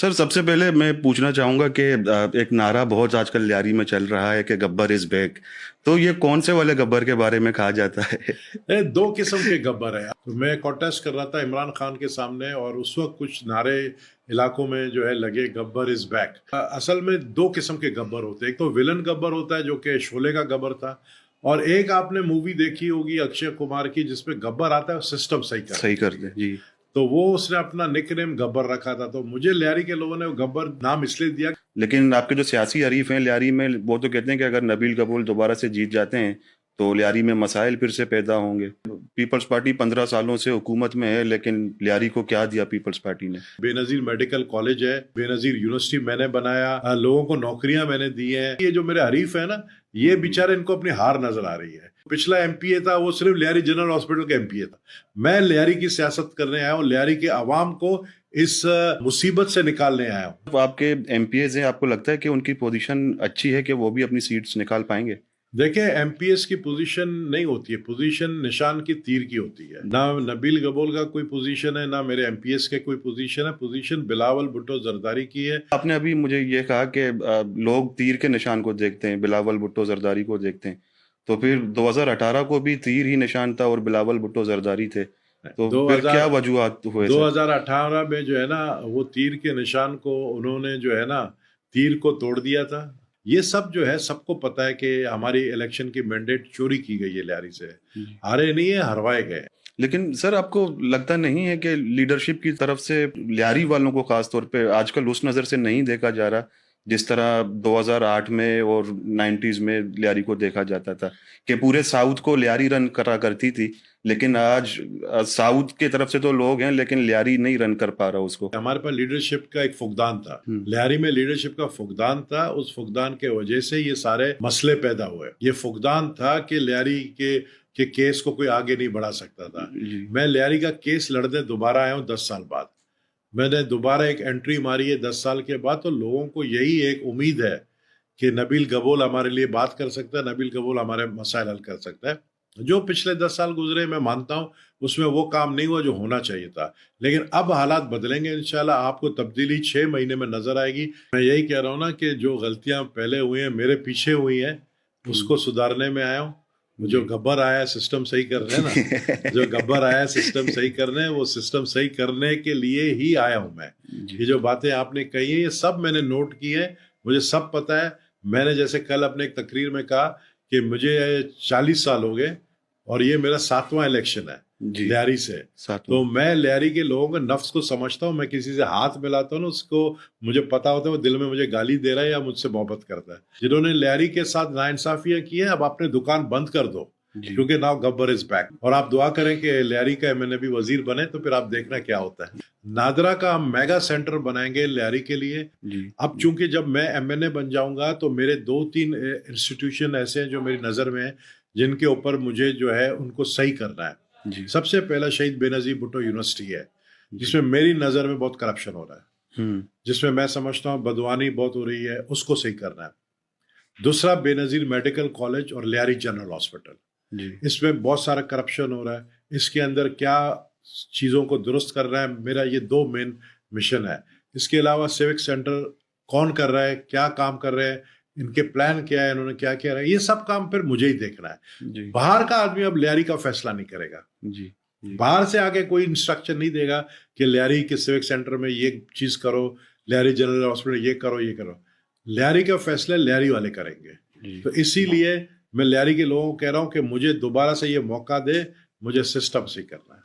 Sir, सबसे पहले मैं पूछना चाहूँगा कि एक नारा बहुत आजकल लियारी में चल रहा है कि गब्बर इज़ बैक। तो ये कौन से वाले गब्बर के बारे में कहा जाता है? दो किस्म के गब्बर है। तो मैं कॉन्टेस्ट कर रहा था इमरान खान के सामने और उस वक्त कुछ नारे इलाकों में जो है लगे, गब्बर इज बैक। असल में दो किस्म के गब्बर होते हैं। एक तो विलन गब्बर होता है जो कि शोले का गब्बर था, और एक आपने मूवी देखी होगी अक्षय कुमार की जिसमें गब्बर आता है सिस्टम सही कर दे जी। तो वो उसने अपना निकनेम गब्बर रखा था। तो मुझे लियारी के लोगों ने वो गब्बर नाम इसलिए दिया। लेकिन आपके जो सियासी हरीफ हैं लियारी में, वो तो कहते हैं कि अगर नबील कपूर दोबारा से जीत जाते हैं तो लियारी में मसाइल फिर से पैदा होंगे। पीपल्स पार्टी 15 सालों से हुकूमत में है, लेकिन लियारी को क्या दिया पीपल्स पार्टी ने? बेनजीर मेडिकल कॉलेज है, बेनजीर यूनिवर्सिटी मैंने बनाया, लोगों को नौकरियां मैंने दी हैं। ये जो मेरे हरीफ है ना, ये बेचारे इनको अपनी हार नजर आ रही है। पिछला एमपीए था, वो सिर्फ लियारी जनरल हॉस्पिटल का एमपीए था। मैं लियारी की सियासत करने आया हूँ, लियारी के अवाम को इस मुसीबत से निकालने आया हूँ। तो आपके एमपीएज हैं, आपको लगता है कि उनकी पोजीशन अच्छी है कि वो भी अपनी सीट्स निकाल पाएंगे? देखिए, एमपीएस की पोजीशन नहीं होती है, पोजीशन निशान की तीर की होती है। ना नबील गबोल का कोई पोजीशन है, ना मेरे एमपीएस के कोई पोजीशन है। पोजीशन बिलावल भुट्टो जरदारी की है। आपने अभी मुझे ये कहा कि लोग तीर के निशान को देखते हैं, बिलावल भुट्टो जरदारी को देखते हैं। तो फिर 2018 को भी तीर ही निशान था और बिलावल भुट्टो जरदारी थे। तो फिर 2000 क्या वजूहात हुए सर? 2018 में जो है ना, वो तीर के निशान को उन्होंने जो है ना, तीर को तोड़ दिया था। ये सब जो है सबको पता है कि हमारी इलेक्शन की मैंडेट चोरी की गई है लियारी से। हारे नहीं है, हरवाए गए। लेकिन सर, आपको लगता नहीं है कि लीडरशिप की तरफ से लियारी वालों को खास तौर पे आजकल उस नज़र से नहीं देखा जा रहा जिस तरह 2008 में और 90s में लियारी को देखा जाता था, कि पूरे साउथ को लियारी रन करा करती थी, लेकिन आज साउथ की तरफ से तो लोग हैं लेकिन लियारी नहीं रन कर पा रहा उसको। हमारे पास लीडरशिप का एक फुकदान था, लियारी में लीडरशिप का फुकदान था। उस फुकदान के वजह से ये सारे मसले पैदा हुए। ये फुकदान था कि लियारी के केस को कोई आगे नहीं बढ़ा सकता था। मैं लियारी का केस लड़ने दोबारा आया हूँ 10 साल बाद। मैंने दोबारा एक एंट्री मारी है 10 साल के बाद। तो लोगों को यही एक उम्मीद है कि नबील गबोल हमारे लिए बात कर सकता है, नबील गबोल हमारे मसाइल हल कर सकता है। जो पिछले 10 साल गुजरे, मैं मानता हूं उसमें वो काम नहीं हुआ जो होना चाहिए था, लेकिन अब हालात बदलेंगे इंशाल्लाह। आपको तब्दीली 6 महीने में नजर आएगी। मैं यही कह रहा हूं ना कि जो गलतियां पहले हुई हैं, मेरे पीछे हुई हैं, उसको सुधारने में आया हूं। जो गब्बर आया सिस्टम सही करने ना, जो गब्बर आया सिस्टम सही करने, वो सिस्टम सही करने के लिए ही आया हूं मैं। ये जो बातें आपने कही है, ये सब मैंने नोट की है, मुझे सब पता है। मैंने जैसे कल अपने एक तकरीर में कहा कि मुझे 40 साल हो गए और ये मेरा 7वां इलेक्शन है लियारी से। तो मैं लियारी के लोगों के नफ्स को समझता हूँ। मैं किसी से हाथ मिलाता हूँ ना, उसको मुझे पता होता है वो दिल में मुझे गाली दे रहा है या मुझसे मोहब्बत करता है। जिन्होंने लियारी के साथ नाइंसाफियां की है, अब अपने दुकान बंद कर दो, क्योंकि नाउ गब्बर इज बैक। और आप दुआ करें कि लियारी का एमएनबी वजीर बने, तो फिर आप देखना क्या होता है। नादरा का हम मेगा सेंटर बनाएंगे लियारी के लिए। अब चूंकि जब मैं एमएनए बन जाऊंगा तो मेरे 2-3 इंस्टीट्यूशन ऐसे हैं जो मेरी नजर में है, जिनके ऊपर मुझे जो है उनको सही करना है। सबसे पहला शहीद बेनजीर भुट्टो यूनिवर्सिटी है, जिसमें मेरी नजर में बहुत करप्शन हो रहा है, जिसमें मैं समझता हूँ बदवानी बहुत हो रही है, उसको सही करना है। दूसरा, बेनजीर मेडिकल कॉलेज और लियारी जनरल हॉस्पिटल, इसमें बहुत सारा करप्शन हो रहा है। इसके अंदर क्या चीजों को दुरुस्त कर रहा है, मेरा ये 2 मेन मिशन है। इसके अलावा सिविक सेंटर कौन कर रहा है, क्या काम कर रहे हैं, इनके प्लान क्या है, इन्होंने क्या किया है, ये सब काम फिर मुझे ही देखना है। बाहर का आदमी अब लियारी का फैसला नहीं करेगा। बाहर से आके कोई इंस्ट्रक्शन नहीं देगा कि लियारी के सिविक सेंटर में ये चीज करो, लियारी जनरल हॉस्पिटल ये करो, ये करो। लियारी का फैसला लियारी वाले करेंगे। तो इसीलिए मैं लियारी के लोगों को कह रहा हूं कि मुझे दोबारा से ये मौका दे, मुझे सिस्टम से करना है।